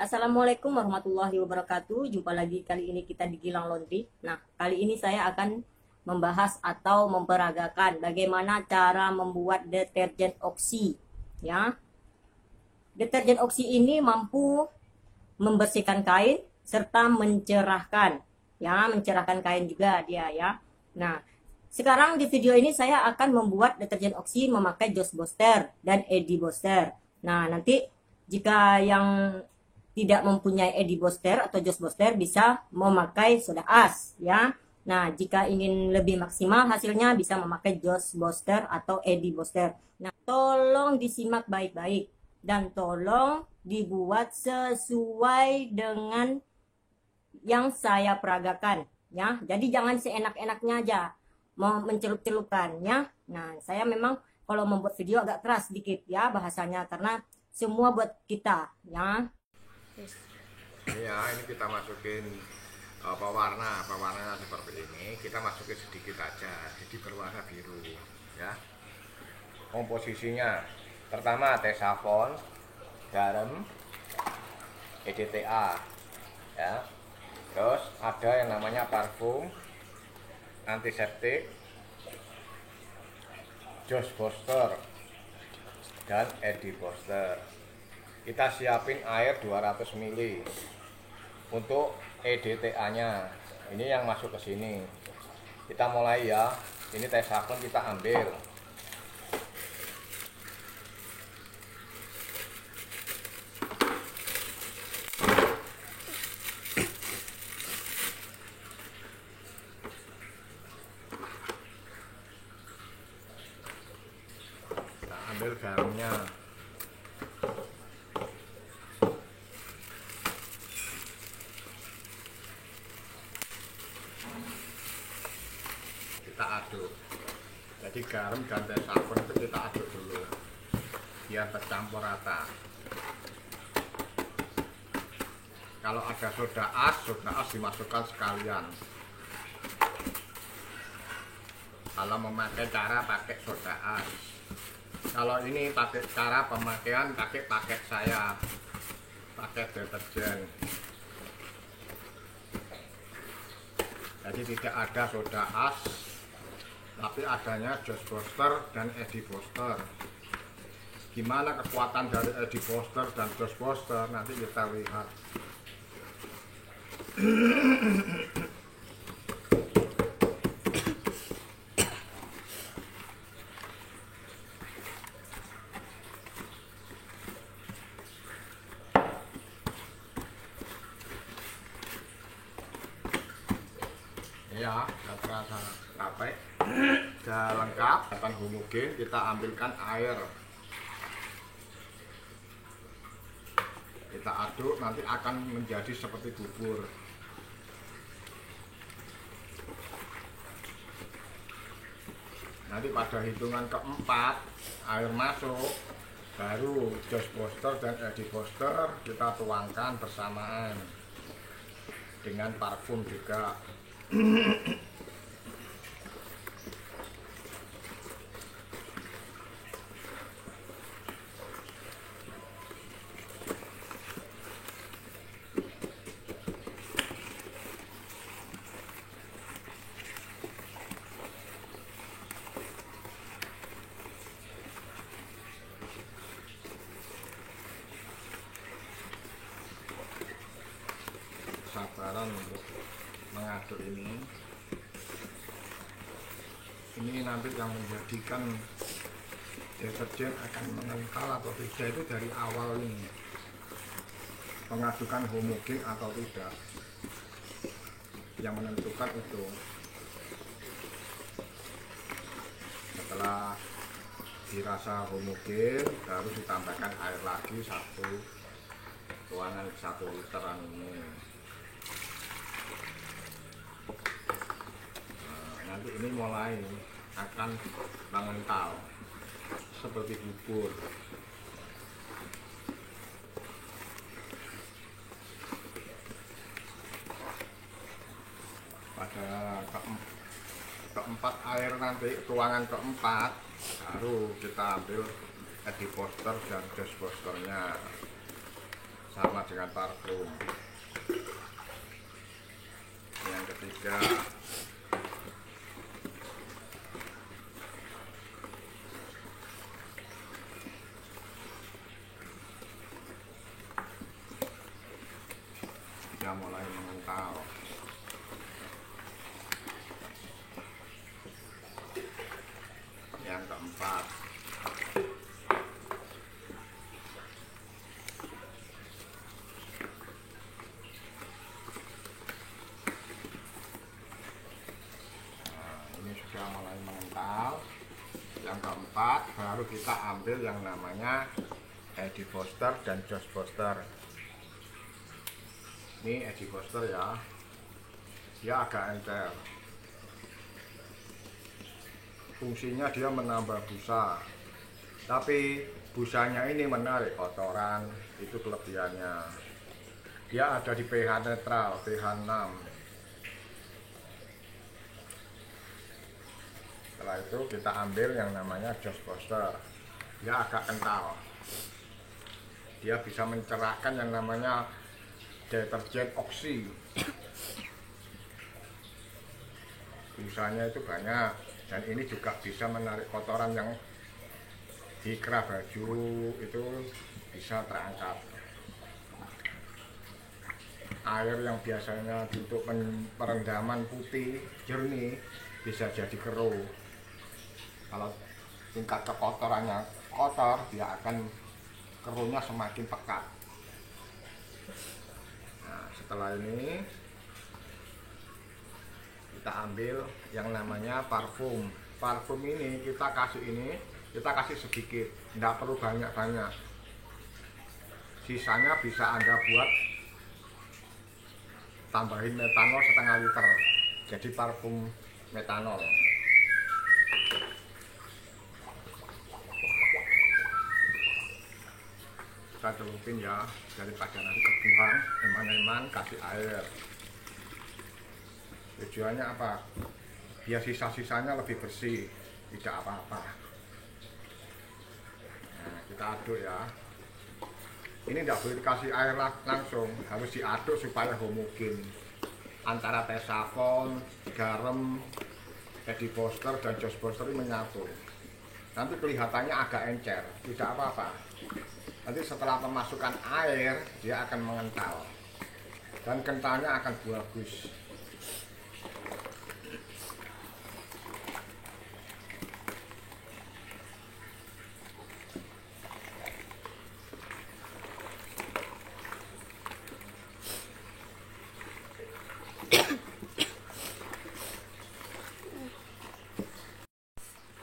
Assalamualaikum warahmatullahi wabarakatuh. Jumpa lagi kali ini kita di Gilang Laundry. Nah, kali ini saya akan membahas atau memperagakan bagaimana cara membuat deterjen oksi. Ya, deterjen oksi ini mampu membersihkan kain serta mencerahkan. Ya, mencerahkan kain juga dia ya. Nah, sekarang di video ini saya akan membuat deterjen oksi memakai Joss Booster dan Eddy Booster. Nah, nanti jika yang tidak mempunyai Eddy Booster atau Joss Booster bisa memakai soda as ya. Nah, jika ingin lebih maksimal hasilnya bisa memakai Joss Booster atau Eddy Booster. Nah, tolong disimak baik-baik dan tolong dibuat sesuai dengan yang saya peragakan ya. Jadi jangan seenak-enaknya aja mau mencelup-celupkan ya. Nah, saya memang kalau membuat video agak keras sedikit ya bahasanya karena semua buat kita ya. Ya, ini kita masukin pewarnanya seperti ini. Kita masukin sedikit aja, jadi berwarna biru ya. Komposisinya pertama tesafon, garam, EDTA ya. Terus ada yang namanya parfum, antiseptik, Joss Booster dan Eddy Booster. Kita siapin air 200 ml untuk EDTA nya. Ini yang masuk ke sini. Kita mulai ya. Ini tes sabun kita ambil. Kita ambil garamnya. Kita aduk. Jadi garam dan teh sabun itu kita aduk dulu biar tercampur rata. Kalau ada soda as dimasukkan sekalian. Kalau memakai cara pakai soda as. Kalau ini pakai cara pemakaian pakai paket saya, pakai deterjen. Jadi tidak ada soda as, tapi adanya Joss Booster dan Eddy Booster. Gimana kekuatan dari Eddy Booster dan Joss Booster nanti kita lihat. Ya, terasa capek. Sudah lengkap, akan homogen, kita ambilkan air. Kita aduk, nanti akan menjadi seperti bubur. Nanti pada hitungan keempat, air masuk, baru Joss Booster dan Eddy Booster kita tuangkan bersamaan dengan parfum juga. Sabaran untuk mengaduk ini nanti yang menjadikan deterjen akan mengental atau tidak itu dari awal ini, pengadukan homogen atau tidak yang menentukan itu. Setelah dirasa homogen baru ditambahkan air lagi tuangan 1 literan ini. Nanti ini mulai akan mengental seperti bubur. Pada keempat air nanti, tuangan keempat, baru kita ambil Eddy Booster dan Joss Boosternya. sama dengan parfum. Yang ketiga, sudah mulai mengental. Yang keempat, ini sudah mulai mengental. Yang keempat, baru kita ambil yang namanya Eddie Foster dan Josh Foster. Ini Eddie Foster ya, dia agak encer. Fungsinya dia menambah busa, tapi busanya ini menarik kotoran, itu kelebihannya. Dia ada di pH netral, pH 6. Setelah itu kita ambil yang namanya Josh Foster. Dia agak kental, dia bisa mencerahkan yang namanya deterjen oksi. Busanya itu banyak, dan ini juga bisa menarik kotoran yang di kerah baju itu bisa terangkat. Air yang biasanya untuk perendaman putih jernih bisa jadi keruh. Kalau tingkat kekotorannya kotor, dia akan keruhnya semakin pekat. Nah, setelah ini kita ambil yang namanya parfum. Parfum ini kita kasih sedikit, tidak perlu banyak-banyak. Sisanya bisa Anda buat tambahin metanol setengah liter, jadi parfum metanol. Kita celupin ya, daripada nanti kebuang eman-eman, kasih air. Tujuannya apa? Biar sisa-sisanya lebih bersih, tidak apa-apa. Nah, kita aduk ya. Ini tidak boleh dikasih air langsung, harus diaduk supaya homogen antara Tesafon, garam, Eddie Foster dan Josh Foster ini menyatu. Nanti kelihatannya agak encer, tidak apa-apa. Nanti setelah memasukkan air, dia akan mengental dan kentalnya akan bagus.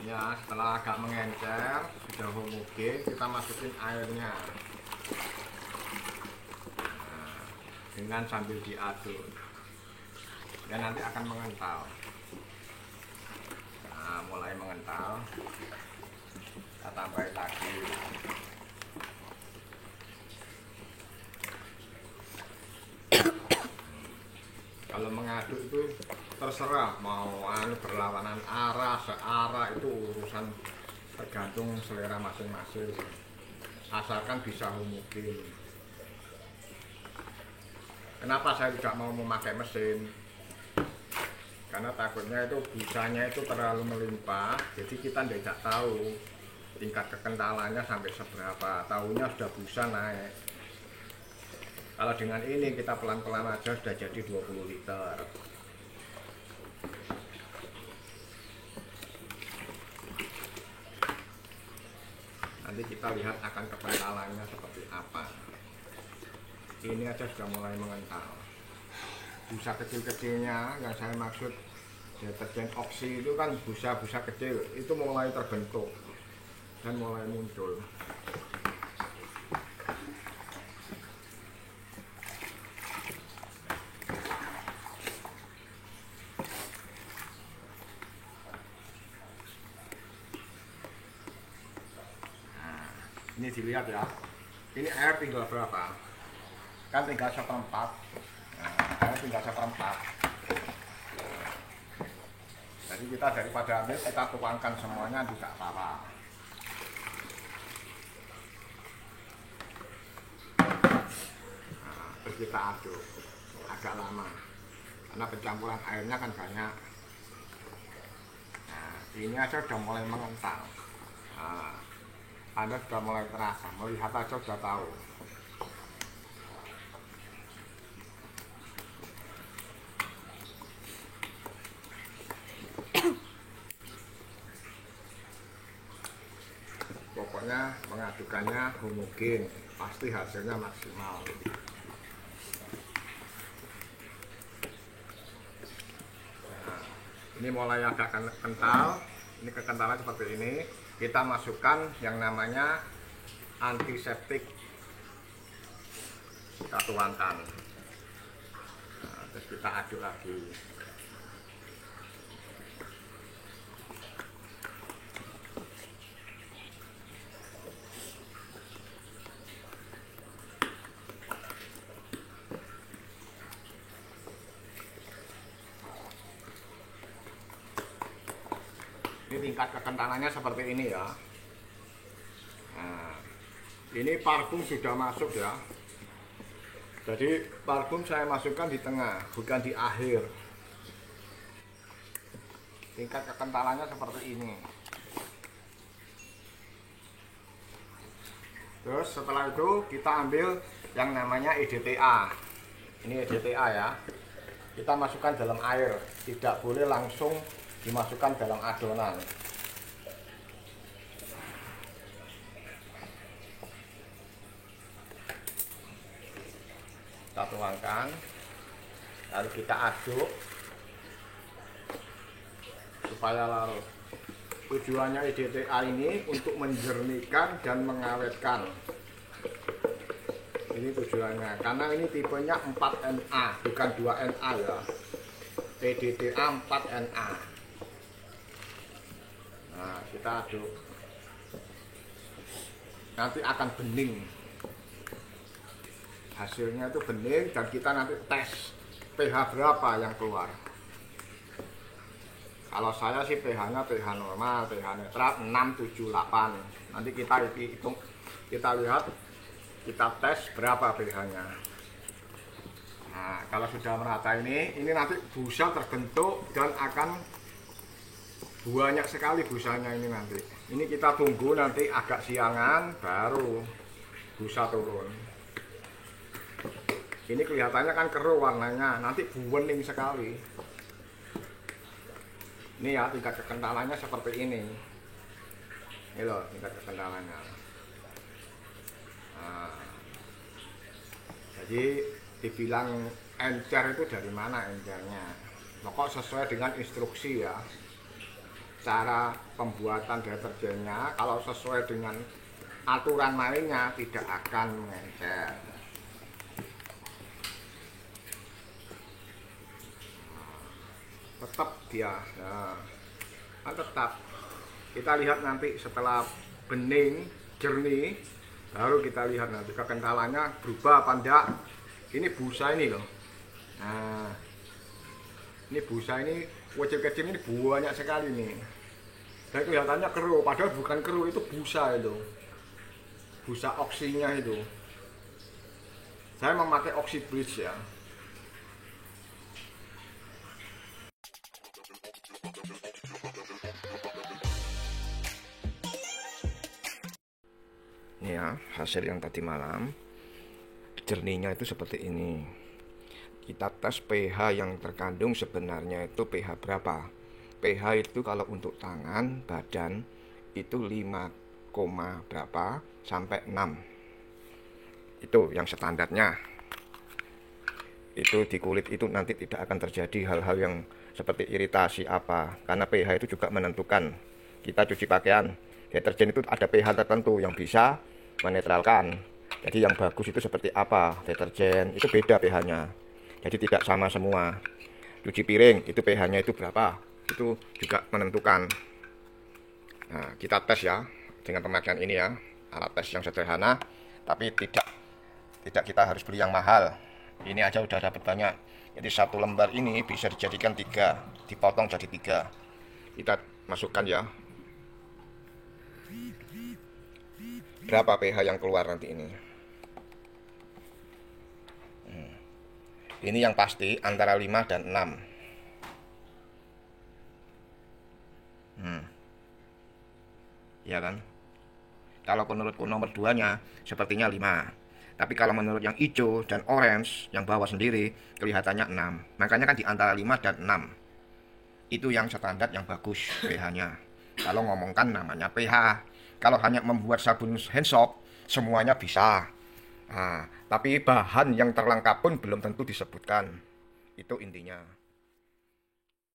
Ya, setelah agak mengencer, sudah homogen, kita masukin airnya. Nah, dengan sambil diaduk, dan nanti akan mengental. Nah, mulai mengental, kita tambahin lagi. Kalau mengaduk itu terserah mau berlawanan arah, searah, itu urusan tergantung selera masing-masing, asalkan bisa homogen. Kenapa saya tidak mau memakai mesin? Karena takutnya itu busanya itu terlalu melimpah, jadi kita tidak tahu tingkat kekentalannya sampai seberapa. Tahunya sudah busa naik. Kalau dengan ini kita pelan-pelan aja sudah jadi 20 liter. Nanti kita lihat akan kekentalannya seperti apa. Ini aja sudah mulai mengental. Busa kecil-kecilnya yang saya maksud deterjen oksi itu kan busa-busa kecil, itu mulai terbentuk dan mulai muncul. Ini dilihat ya, ini air tinggal berapa, kan tinggal seperempat. Nah, air tinggal seperempat. Jadi kita daripada ambil, kita tuangkan semuanya, tidak apa-apa. kita aduk agak lama karena pencampuran airnya kan banyak. Nah, ini aja udah mulai mengental. Nah, Anda sudah mulai terasa, melihat aja sudah tahu. Pokoknya mengadukannya homogen, pasti hasilnya maksimal. Nah, ini mulai agak kental, ini kekentalan seperti ini. Kita masukkan yang namanya antiseptik, kita tuangkan. Nah, terus kita aduk lagi. Ini tingkat kekentalannya seperti ini ya. Nah, ini parfum sudah masuk ya. Jadi parfum saya masukkan di tengah, bukan di akhir. Tingkat kekentalannya seperti ini. Terus setelah itu kita ambil yang namanya EDTA. Ini EDTA ya. Kita masukkan dalam air, tidak boleh langsung dimasukkan dalam adonan. Kita tuangkan, lalu kita aduk supaya larut. Tujuannya EDTA ini untuk menjernihkan dan mengawetkan. Ini tujuannya, karena ini tipenya 4NA, bukan 2NA ya. EDTA 4NA. Nah, kita aduk. Nanti akan bening. Hasilnya itu bening dan kita nanti tes pH berapa yang keluar. Kalau saya sih pH-nya pH normal, pH netral 678. Nanti kita hitung, kita lihat, kita tes berapa pH-nya. Nah, kalau sudah merata ini nanti busa terbentuk dan akan banyak sekali busanya ini nanti. Ini kita tunggu nanti agak siangan baru busa turun. Ini kelihatannya kan keruh warnanya, nanti bening sekali. Ini ya tingkat kekentalannya seperti ini. Ini loh tingkat kekentalannya. Nah, jadi dibilang encer itu dari mana encernya? Pokok sesuai dengan instruksi ya. Cara pembuatan deterjennya kalau sesuai dengan aturan mainnya tidak akan mengencer. Tetap dia, nah, tetap kita lihat nanti setelah bening jernih baru kita lihat nanti kekentalannya berubah apa enggak. Ini busa ini loh. Nah, ini busa ini kecil-kecil ini banyak sekali nih. Dan kelihatannya keruh, padahal bukan keruh, itu busa itu. Busa oksinya itu. Saya memakai oksi bleach ya. Ini ya, hasil yang tadi malam. Jernihnya itu seperti ini. Kita tes pH yang terkandung sebenarnya itu pH berapa. pH itu kalau untuk tangan, badan itu 5, berapa sampai 6. Itu yang standarnya. Itu di kulit itu nanti tidak akan terjadi hal-hal yang seperti iritasi apa. Karena pH itu juga menentukan. Kita cuci pakaian, deterjen itu ada pH tertentu yang bisa menetralkan. Jadi yang bagus itu seperti apa deterjen, itu beda pH-nya. Jadi tidak sama semua. Cuci piring itu pH-nya itu berapa, itu juga menentukan. Nah, kita tes ya dengan pemakaian ini ya, alat tes yang sederhana, tapi tidak kita harus beli yang mahal. Ini aja udah dapat banyak. Jadi satu lembar ini bisa dijadikan 3, dipotong jadi 3. Kita masukkan ya. Berapa pH yang keluar nanti ini? Ini yang pasti antara 5 dan 6. Ya kan? Kalau menurutku nomor 2-nya sepertinya 5. Tapi kalau menurut yang hijau dan orange, yang bawah sendiri, kelihatannya 6. Makanya kan di antara 5 dan 6. Itu yang standar, yang bagus pH-nya. Kalau ngomongkan namanya pH. Kalau hanya membuat sabun hand soap, semuanya bisa. Nah, tapi bahan yang terlengkap pun belum tentu disebutkan. Itu intinya.